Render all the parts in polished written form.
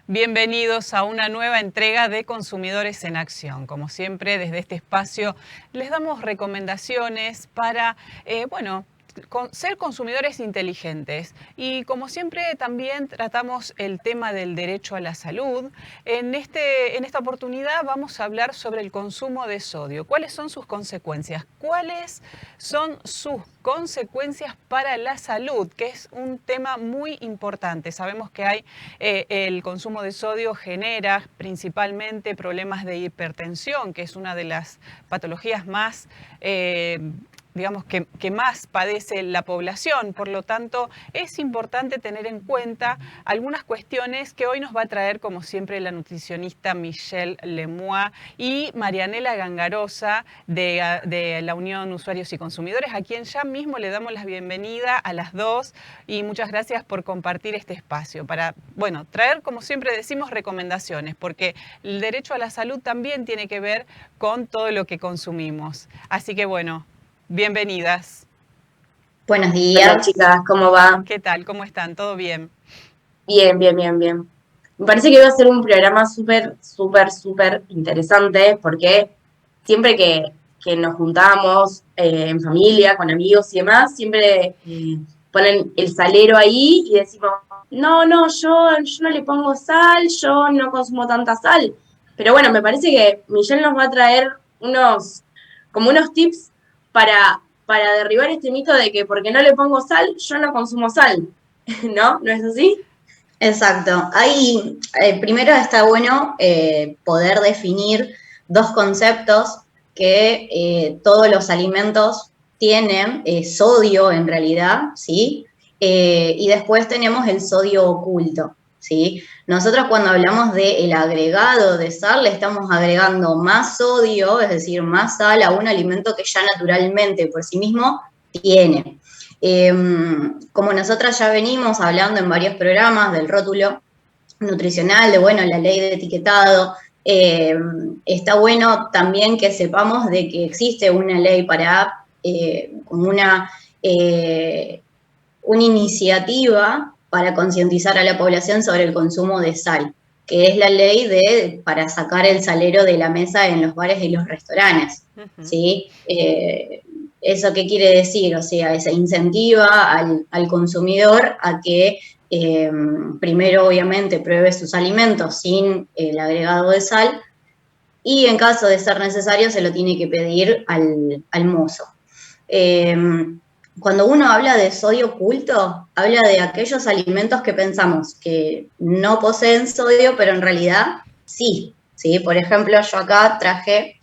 Bienvenidos a una nueva entrega de Consumidores en Acción. Como siempre, desde este espacio les damos recomendaciones para, ser consumidores inteligentes. Y como siempre, también tratamos el tema del derecho a la salud. En esta oportunidad vamos a hablar sobre el consumo de sodio. ¿Cuáles son sus consecuencias? ¿Cuáles son sus consecuencias para la salud? Que es un tema muy importante. Sabemos que el consumo de sodio genera principalmente problemas de hipertensión, que es una de las patologías más que más padece la población. Por lo tanto, es importante tener en cuenta algunas cuestiones que hoy nos va a traer, como siempre, la nutricionista Michelle Lemois y Marianela Gangarosa de la Unión Usuarios y Consumidores, a quien ya mismo le damos la bienvenida a las dos, y muchas gracias por compartir este espacio para, traer, como siempre decimos, recomendaciones, porque el derecho a la salud también tiene que ver con todo lo que consumimos. Así que bienvenidas. Buenos días. Hola, chicas, ¿cómo va? ¿Qué tal? ¿Cómo están? ¿Todo bien? Bien. Me parece que va a ser un programa súper interesante, porque siempre que nos juntamos en familia, con amigos y demás, siempre ponen el salero ahí y decimos, no, yo no le pongo sal, yo no consumo tanta sal. Pero bueno, me parece que Michelle nos va a traer unos tips para derribar este mito de que porque no le pongo sal, yo no consumo sal. ¿No? ¿No es así? Exacto. Ahí primero está bueno poder definir dos conceptos que todos los alimentos tienen sodio en realidad, ¿sí? Y después tenemos el sodio oculto, ¿sí? Nosotros cuando hablamos del agregado de sal, le estamos agregando más sodio, es decir, más sal a un alimento que ya naturalmente por sí mismo tiene. Como nosotras ya venimos hablando en varios programas del rótulo nutricional, de la ley de etiquetado, está bueno también que sepamos de que existe una ley para una iniciativa para concientizar a la población sobre el consumo de sal, que es la ley para sacar el salero de la mesa en los bares y los restaurantes, ¿sí? ¿Eso qué quiere decir? O sea, se incentiva al consumidor a que primero, obviamente, pruebe sus alimentos sin el agregado de sal, y en caso de ser necesario se lo tiene que pedir al mozo. Cuando uno habla de sodio oculto, habla de aquellos alimentos que pensamos que no poseen sodio, pero en realidad sí, ¿sí? Por ejemplo, yo acá traje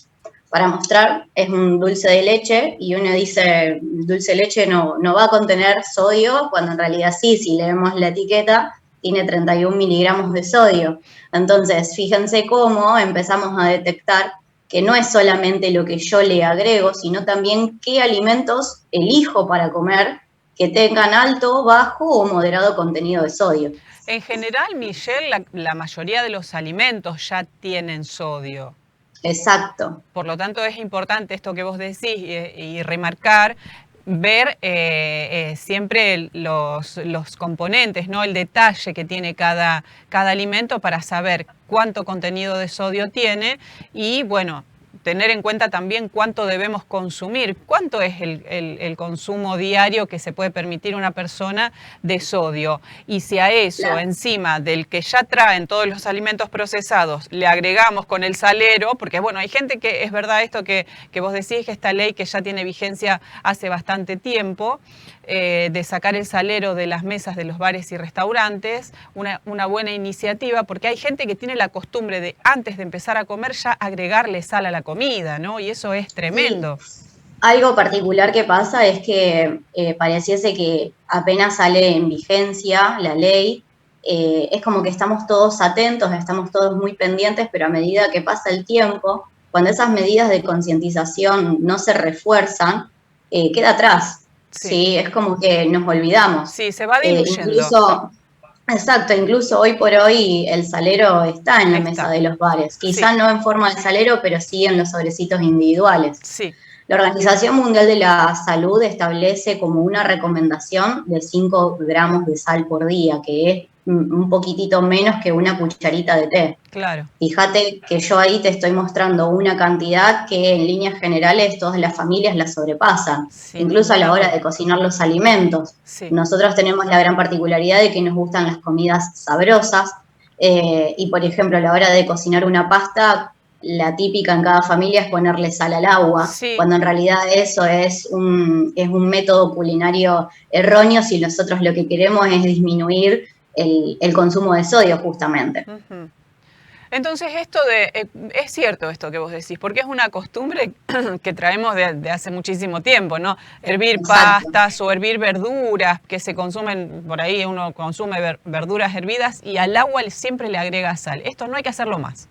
para mostrar, es un dulce de leche, y uno dice, dulce de leche no va a contener sodio, cuando en realidad sí, si leemos la etiqueta, tiene 31 miligramos de sodio. Entonces, fíjense cómo empezamos a detectar que no es solamente lo que yo le agrego, sino también qué alimentos elijo para comer que tengan alto, bajo o moderado contenido de sodio. En general, Michelle, la mayoría de los alimentos ya tienen sodio. Exacto. Por lo tanto, es importante esto que vos decís y remarcar, ver siempre los componentes, ¿no? El detalle que tiene cada alimento para saber cuánto contenido de sodio tiene y, tener en cuenta también cuánto debemos consumir, cuánto es el consumo diario que se puede permitir una persona de sodio. Y si a eso, encima del que ya traen todos los alimentos procesados, le agregamos con el salero, porque hay gente que, es verdad esto que vos decís, que esta ley que ya tiene vigencia hace bastante tiempo, de sacar el salero de las mesas de los bares y restaurantes, una buena iniciativa, porque hay gente que tiene la costumbre de, antes de empezar a comer, ya agregarle sal a la comida, ¿no? Y eso es tremendo. Sí. Algo particular que pasa es que pareciese que apenas sale en vigencia la ley, es como que estamos todos atentos, estamos todos muy pendientes, pero a medida que pasa el tiempo, cuando esas medidas de concientización no se refuerzan, queda atrás. ¿sí? Es como que nos olvidamos. Sí, se va diluyendo. Incluso hoy por hoy el salero está en la mesa de los bares. Quizá no en forma de salero, pero sí en los sobrecitos individuales. Sí. La Organización Mundial de la Salud establece como una recomendación de 5 gramos de sal por día, que es un poquitito menos que una cucharita de té. Claro. Fíjate que yo ahí te estoy mostrando una cantidad que en líneas generales todas las familias la sobrepasan, incluso a la hora de cocinar los alimentos. Nosotros tenemos la gran particularidad de que nos gustan las comidas sabrosas y, por ejemplo, a la hora de cocinar una pasta, la típica en cada familia es ponerle sal al agua, cuando en realidad eso es un método culinario erróneo si nosotros lo que queremos es disminuir el consumo de sodio, justamente. Entonces, es cierto esto que vos decís, porque es una costumbre que traemos de hace muchísimo tiempo, ¿no? Hervir pastas o hervir verduras que se consumen, por ahí uno consume verduras hervidas y al agua siempre le agrega sal. Esto no hay que hacerlo más.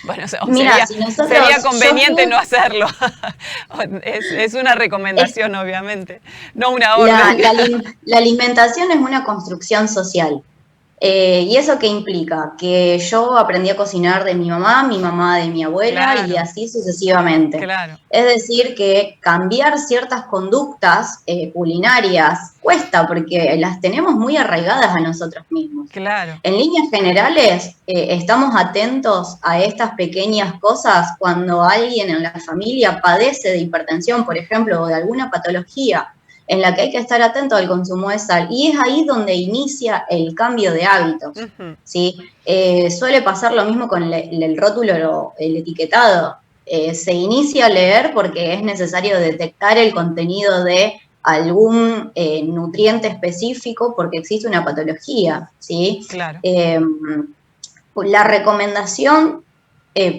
Bueno, Mira, sería conveniente no hacerlo. Es una recomendación, obviamente, no una orden. La alimentación es una construcción social. ¿Y eso qué implica? Que yo aprendí a cocinar de mi mamá de mi abuela y así sucesivamente. Claro. Es decir, que cambiar ciertas conductas culinarias cuesta porque las tenemos muy arraigadas a nosotros mismos. Claro. En líneas generales, estamos atentos a estas pequeñas cosas cuando alguien en la familia padece de hipertensión, por ejemplo, o de alguna patología en la que hay que estar atento al consumo de sal. Y es ahí donde inicia el cambio de hábitos, ¿sí? Suele pasar lo mismo con el rótulo, el etiquetado. Se inicia a leer porque es necesario detectar el contenido de algún nutriente específico porque existe una patología, ¿sí? Claro. La recomendación,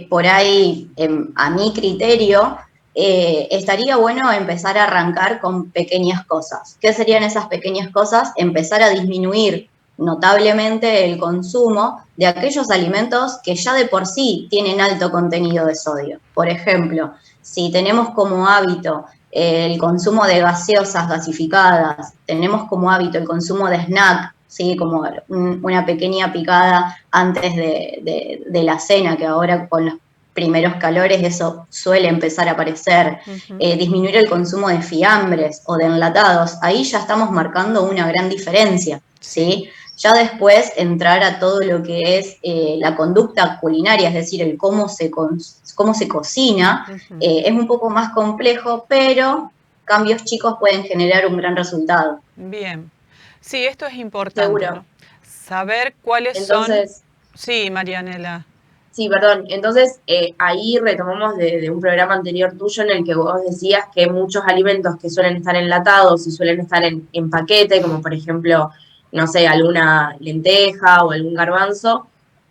por ahí, a mi criterio, estaría bueno empezar a arrancar con pequeñas cosas. ¿Qué serían esas pequeñas cosas? Empezar a disminuir notablemente el consumo de aquellos alimentos que ya de por sí tienen alto contenido de sodio. Por ejemplo, si tenemos como hábito el consumo de gaseosas gasificadas, tenemos como hábito el consumo de snack, ¿sí? Como una pequeña picada antes de la cena, que ahora con los primeros calores eso suele empezar a aparecer, disminuir el consumo de fiambres o de enlatados, ahí ya estamos marcando una gran diferencia, ¿sí? Ya después entrar a todo lo que es la conducta culinaria, es decir, el cómo se cocina, es un poco más complejo, pero cambios chicos pueden generar un gran resultado. Bien. Sí, esto es importante, Seguro. ¿no? Saber cuáles son... Sí, Marianela. Sí, perdón. Entonces, ahí retomamos de un programa anterior tuyo en el que vos decías que muchos alimentos que suelen estar enlatados y suelen estar en paquete, como por ejemplo, no sé, alguna lenteja o algún garbanzo,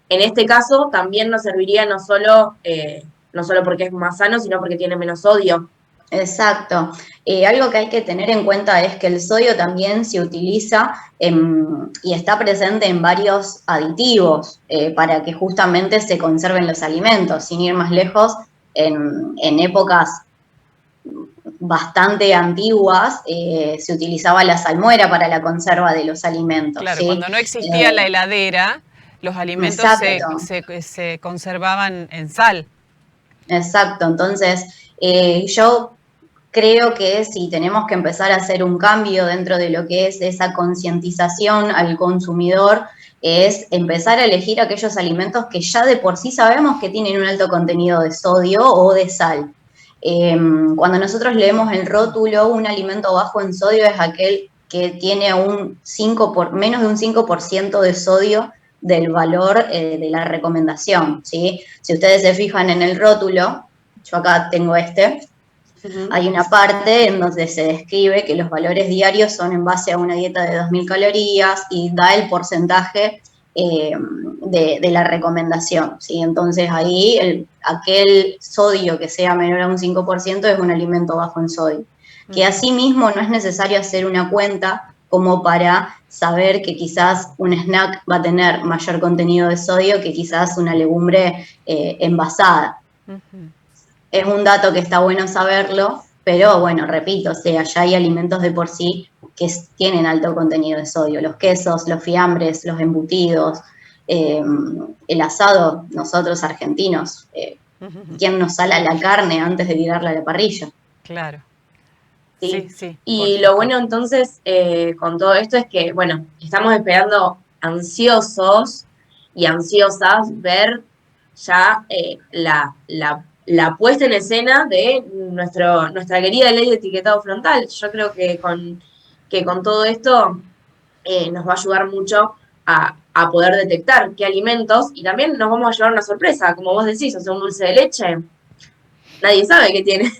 en este caso también nos serviría no solo porque es más sano, sino porque tiene menos sodio. Exacto. Algo que hay que tener en cuenta es que el sodio también se utiliza y está presente en varios aditivos para que justamente se conserven los alimentos. Sin ir más lejos, en épocas bastante antiguas se utilizaba la salmuera para la conserva de los alimentos. Claro, ¿sí? Cuando no existía la heladera, los alimentos se conservaban en sal. Exacto, entonces yo creo que si tenemos que empezar a hacer un cambio dentro de lo que es esa concientización al consumidor, es empezar a elegir aquellos alimentos que ya de por sí sabemos que tienen un alto contenido de sodio o de sal. Cuando nosotros leemos el rótulo, un alimento bajo en sodio es aquel que tiene menos de un 5% de sodio del valor de la recomendación, ¿sí? Si ustedes se fijan en el rótulo, yo acá tengo hay una parte en donde se describe que los valores diarios son en base a una dieta de 2.000 calorías y da el porcentaje de la recomendación, ¿sí? Entonces ahí aquel sodio que sea menor a un 5% es un alimento bajo en sodio. Que asimismo no es necesario hacer una cuenta como para saber que quizás un snack va a tener mayor contenido de sodio que quizás una legumbre envasada. Es un dato que está bueno saberlo, pero bueno, repito, o sea, ya hay alimentos de por sí que tienen alto contenido de sodio, los quesos, los fiambres, los embutidos, el asado, nosotros argentinos, ¿quién nos sala la carne antes de tirarla a la parrilla? Claro. Sí, Sí, por y lo supuesto. bueno entonces con todo esto es que, bueno, estamos esperando ansiosos y ansiosas ver ya la puesta en escena de nuestra querida ley de etiquetado frontal. Yo creo que con todo esto nos va a ayudar mucho a poder detectar qué alimentos y también nos vamos a llevar una sorpresa, como vos decís, o sea, un dulce de leche. Nadie sabe qué tiene.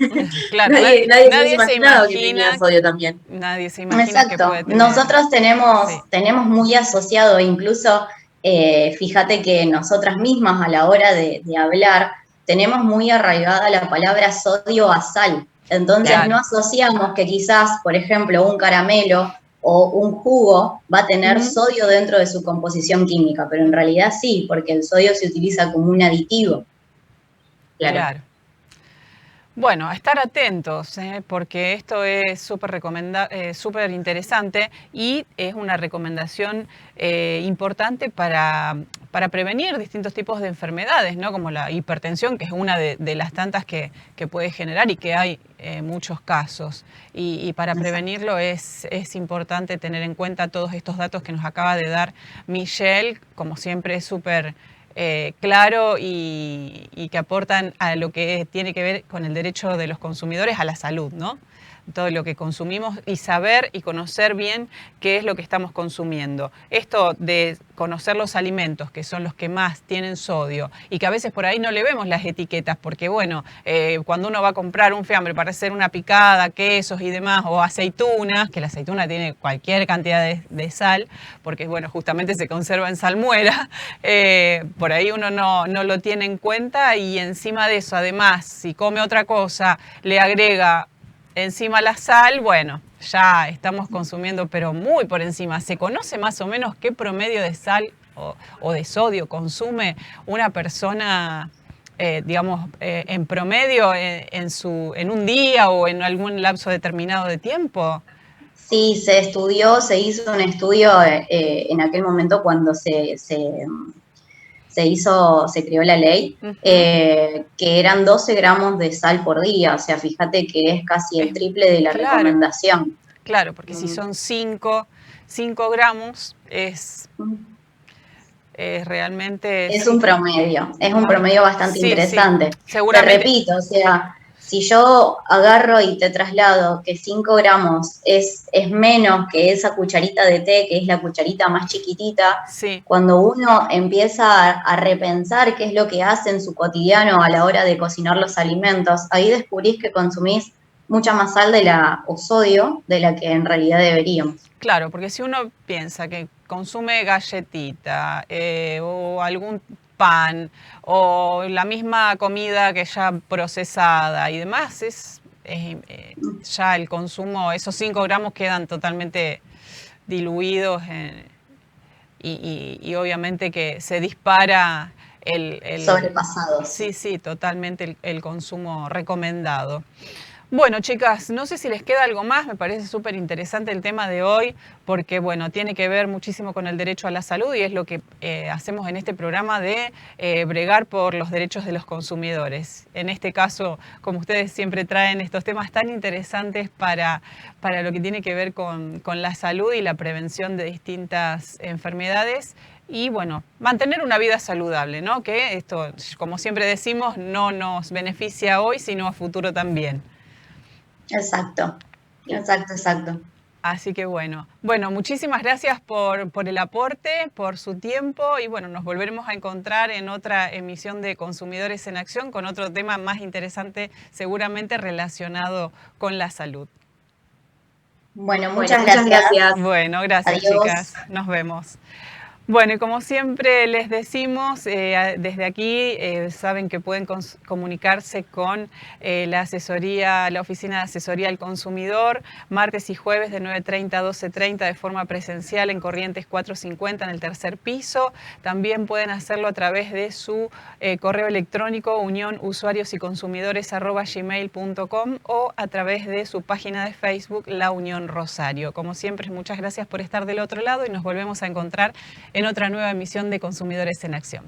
Claro, Nadie se hubiese nadie se imaginado que tenía imagina, sodio también. nadie se imagina que Exacto. puede tener. Nosotros Sí, tenemos muy asociado, incluso fíjate que nosotras mismas a la hora de hablar, tenemos muy arraigada la palabra sodio a sal. Entonces no claro. asociamos que quizás, por ejemplo, un caramelo o un jugo va a tener Ujú. sodio dentro de su composición química, pero en realidad sí, porque el sodio se utiliza como un aditivo. Claro. Claro. Bueno, a estar atentos, porque esto es súper interesante y es una recomendación importante para prevenir distintos tipos de enfermedades, ¿no? Como la hipertensión, que es una de las tantas que puede generar y que hay muchos casos. Y para Exacto. prevenirlo es importante tener en cuenta todos estos datos que nos acaba de dar Michelle, como siempre es súper claro y que aportan a lo que tiene que ver con el derecho de los consumidores a la salud, ¿no? Todo lo que consumimos y saber y conocer bien qué es lo que estamos consumiendo. Esto de conocer los alimentos, que son los que más tienen sodio y que a veces por ahí no le vemos las etiquetas, porque bueno, cuando uno va a comprar un fiambre para hacer una picada, quesos y demás, o aceitunas, que la aceituna tiene cualquier cantidad de sal, porque bueno, justamente se conserva en salmuera, por ahí uno no lo tiene en cuenta y encima de eso, además, si come otra cosa, le agrega encima la sal, bueno, ya estamos consumiendo, pero muy por encima. ¿Se conoce más o menos qué promedio de sal o de sodio consume una persona, digamos, en promedio en un día o en algún lapso determinado de tiempo? Sí, se hizo un estudio en aquel momento cuando se creó la ley, Ujú. que eran 12 gramos de sal por día, o sea, fíjate que es casi el Es, triple de la claro, recomendación. claro, porque si Mm. son 5 gramos, realmente Es sí. un promedio bastante Sí, sí, interesante. Te seguramente. repito, o sea, si yo agarro y te traslado que 5 gramos es menos que esa cucharita de té, que es la cucharita más chiquitita, Sí, cuando uno empieza a repensar qué es lo que hace en su cotidiano a la hora de cocinar los alimentos, ahí descubrís que consumís mucha más sal o sodio de la que en realidad deberíamos. claro, porque si uno piensa que consume galletita o algún pan o la misma comida que ya procesada y demás, ya el consumo, esos 5 gramos quedan totalmente diluidos y obviamente que se dispara Sobrepasados. sí, sí, totalmente el consumo recomendado. Bueno, chicas, no sé si les queda algo más, me parece súper interesante el tema de hoy, porque bueno, tiene que ver muchísimo con el derecho a la salud y es lo que hacemos en este programa de bregar por los derechos de los consumidores. En este caso, como ustedes siempre traen estos temas tan interesantes para lo que tiene que ver con la salud y la prevención de distintas enfermedades. Y bueno, mantener una vida saludable, ¿no? Que esto, como siempre decimos, no nos beneficia hoy, sino a futuro también. Exacto, Sí. exacto, exacto. Así que bueno, muchísimas gracias por el aporte, por su tiempo y bueno, nos volveremos a encontrar en otra emisión de Consumidores en Acción con otro tema más interesante, seguramente relacionado con la salud. Bueno, Bueno, muchas muchas gracias. gracias. Bueno, gracias Adiós. chicas, nos vemos. Bueno, y como siempre les decimos, desde aquí saben que pueden comunicarse con la asesoría, la Oficina de Asesoría al Consumidor, martes y jueves de 9:30 a 12:30 de forma presencial en Corrientes 450 en el tercer piso. También pueden hacerlo a través de su correo electrónico unionusuariosyyconsumidores@gmail.com o a través de su página de Facebook La Unión Rosario. Como siempre, muchas gracias por estar del otro lado y nos volvemos a encontrar en otra nueva emisión de Consumidores en Acción.